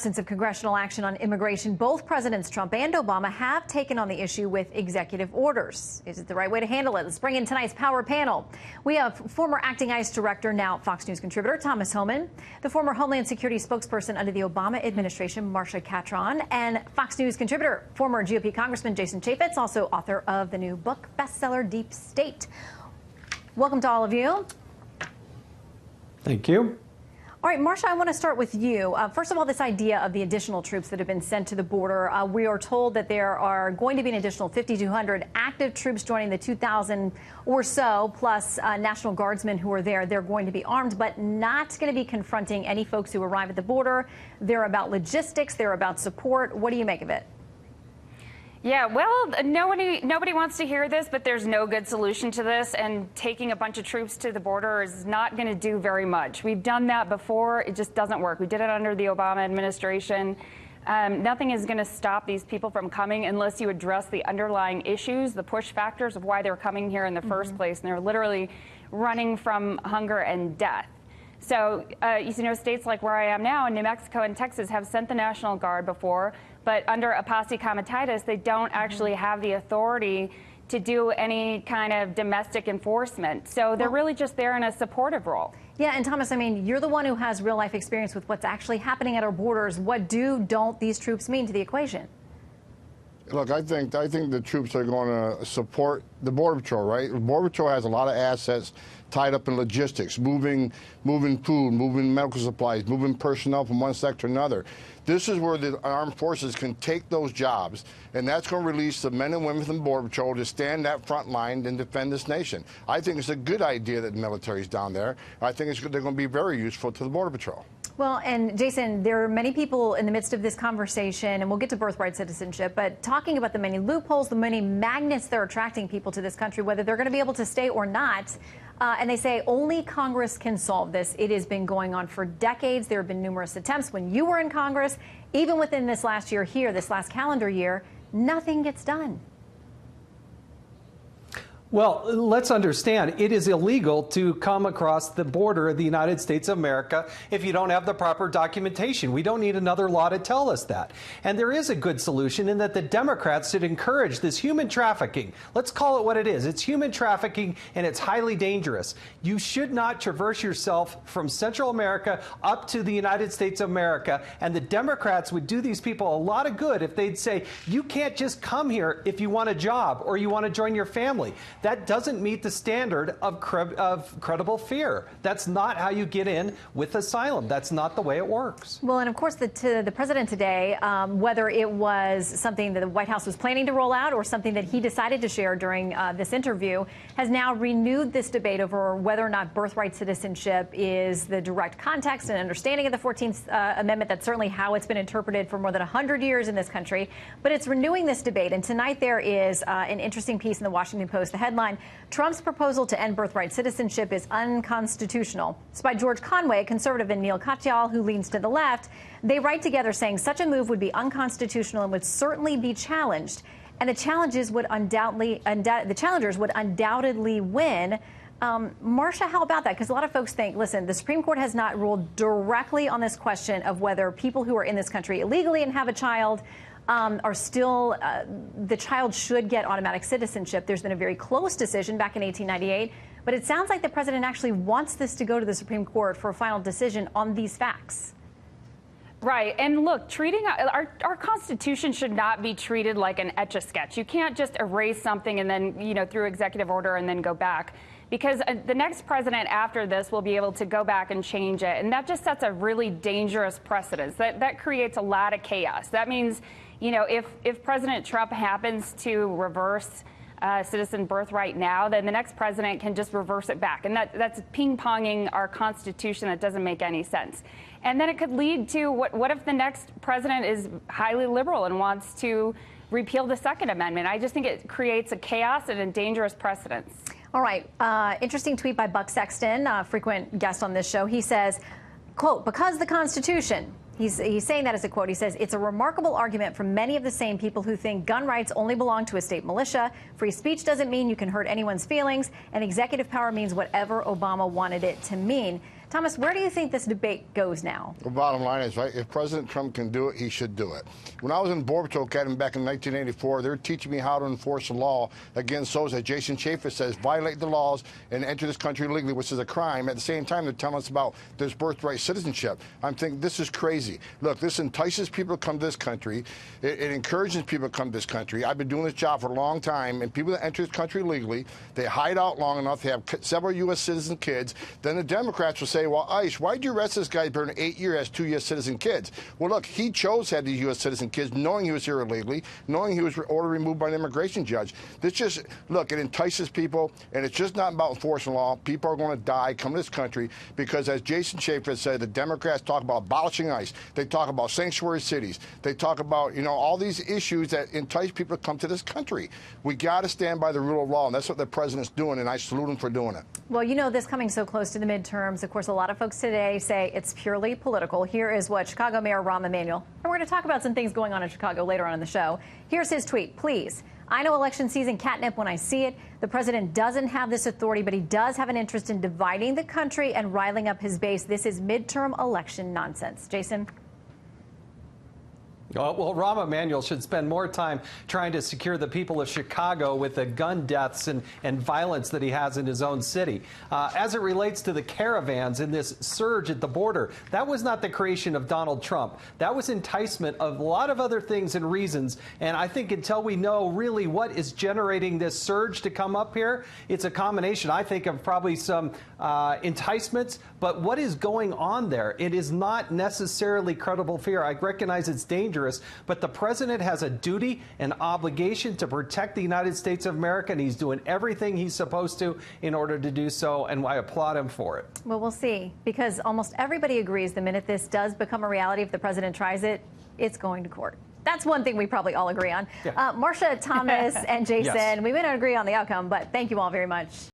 Absence of congressional action on immigration, both Presidents Trump and Obama have taken on the issue with executive orders. Is it the right way to handle it? Let's bring in tonight's Power Panel. We have former acting ICE director, now Fox News contributor, Thomas Homan, the former Homeland Security spokesperson under the Obama administration, Marcia Catron, and Fox News contributor, former GOP Congressman Jason Chaffetz, also author of the new book, bestseller Deep State. Welcome to all of you. Thank you. All right, Marcia, I want to start with you. First of all, this idea of the additional troops that have been sent to the border. We are told that there are going to be an additional 5,200 active troops joining the 2,000 or so, plus National Guardsmen who are there. They're going to be armed, but not going to be confronting any folks who arrive at the border. They're about logistics. They're about support. What do you make of it? Yeah, well, nobody wants to hear this, but there's no good solution to this, and taking a bunch of troops to the border is not going to do very much. We've done that before. It just doesn't work. We did it under the Obama administration. Nothing is going to stop these people from coming unless you address the underlying issues, the push factors of why they're coming here in the first place, and they're literally running from hunger and death. So, states like where I am now in New Mexico and Texas have sent the National Guard before, but under a posse comitatus, they don't actually have the authority to do any kind of domestic enforcement. So they're really just there in a supportive role. Yeah, and Thomas, I mean, you're the one who has real life experience with what's actually happening at our borders. What don't these troops mean to the equation? Look, I think the troops are going to support the Border Patrol, right? The Border Patrol has a lot of assets tied up in logistics, moving food, moving medical supplies, moving personnel from one sector to another. This is where the armed forces can take those jobs, and that's going to release the men and women from the Border Patrol to stand that front line and defend this nation. I think it's a good idea that the military's down there. I think they're going to be very useful to the Border Patrol. Well, and Jason, there are many people in the midst of this conversation, and we'll get to birthright citizenship, but talking about the many loopholes, the many magnets that are attracting people to this country, whether they're going to be able to stay or not. And they say only Congress can solve this. It has been going on for decades. There have been numerous attempts when you were in Congress. Even within this last year here, this last calendar year, nothing gets done. Well, let's understand, it is illegal to come across the border of the United States of America if you don't have the proper documentation. We don't need another law to tell us that. And there is a good solution in that the Democrats should encourage this human trafficking. Let's call it what it is. It's human trafficking, and it's highly dangerous. You should not traverse yourself from Central America up to the United States of America. And the Democrats would do these people a lot of good if they'd say, you can't just come here if you want a job or you want to join your family. That doesn't meet the standard of credible fear. That's not how you get in with asylum. That's not the way it works. Well, and of course, the president today, whether it was something that the White House was planning to roll out or something that he decided to share during this interview, has now renewed this debate over whether or not birthright citizenship is the direct context and understanding of the 14th Amendment. That's certainly how it's been interpreted for more than 100 years in this country. But it's renewing this debate. And tonight there is an interesting piece in the Washington Post. The headline: Trump's proposal to end birthright citizenship is unconstitutional. It's by George Conway, a conservative, and Neil Katyal, who leans to the left. They write together saying such a move would be unconstitutional and would certainly be challenged. And the challengers would undoubtedly win. Marcia, how about that? Because a lot of folks think, listen, the Supreme Court has not ruled directly on this question of whether people who are in this country illegally and have a child are still, the child should get automatic citizenship. There's been a very close decision back in 1898, but it sounds like the president actually wants this to go to the Supreme Court for a final decision on these facts. Right. And look, treating our Constitution should not be treated like an Etch-a-Sketch. You can't just erase something and then, through executive order and then go back, because the next president after this will be able to go back and change it. And that just sets a really dangerous precedent. That creates a lot of chaos. That means, if President Trump happens to reverse citizen birthright now, then the next president can just reverse it back. And that's ping-ponging our Constitution. That doesn't make any sense. And then it could lead to what if the next president is highly liberal and wants to repeal the Second Amendment? I just think it creates a chaos and a dangerous precedent. All right. Interesting tweet by Buck Sexton, a frequent guest on this show. He says, quote, because the Constitution, he's saying that as a quote. He says, it's a remarkable argument from many of the same people who think gun rights only belong to a state militia. Free speech doesn't mean you can hurt anyone's feelings, and executive power means whatever Obama wanted it to mean. Thomas, where do you think this debate goes now? The bottom line is, right, if President Trump can do it, he should do it. When I was in Border Patrol Academy back in 1984, they were teaching me how to enforce the law against those that Jason Chaffetz says violate the laws and enter this country illegally, which is a crime. At the same time, they're telling us about this birthright citizenship. I'm thinking this is crazy. Look, this entices people to come to this country. It encourages people to come to this country. I've been doing this job for a long time, and people that enter this country legally, they hide out long enough. They have several U.S. citizen kids. Then the Democrats will say, well, ICE, why'd you arrest this guy for 8 years, has 2 U.S. citizen kids? Well, look, he chose to have these U.S. citizen kids, knowing he was here illegally, knowing he was ordered removed by an immigration judge. This just, look, it entices people, and it's just not about enforcing law. People are going to die, come to this country, because as Jason Chaffetz said, the Democrats talk about abolishing ICE. They talk about sanctuary cities. They talk about, you know, all these issues that entice people to come to this country. We got to stand by the rule of law, and that's what the president's doing, and I salute him for doing it. Well, you know, this coming so close to the midterms, of course, a lot of folks today say it's purely political. Here is what Chicago Mayor Rahm Emanuel, and we're going to talk about some things going on in Chicago later on in the show. Here's his tweet. Please, I know election season catnip when I see it. The president doesn't have this authority, but he does have an interest in dividing the country and riling up his base. This is midterm election nonsense. Jason? Well, Rahm Emanuel should spend more time trying to secure the people of Chicago with the gun deaths and violence that he has in his own city. As it relates to the caravans and this surge at the border, that was not the creation of Donald Trump. That was enticement of a lot of other things and reasons. And I think until we know really what is generating this surge to come up here, it's a combination, I think, of probably some enticements. But what is going on there? It is not necessarily credible fear. I recognize it's dangerous. But the president has a duty and obligation to protect the United States of America, and he's doing everything he's supposed to in order to do so, and I applaud him for it. Well, we'll see, because almost everybody agrees the minute this does become a reality, if the president tries it, it's going to court. That's one thing we probably all agree on. Yeah. Marcia, Thomas, and Jason, yes. We may not agree on the outcome, but thank you all very much.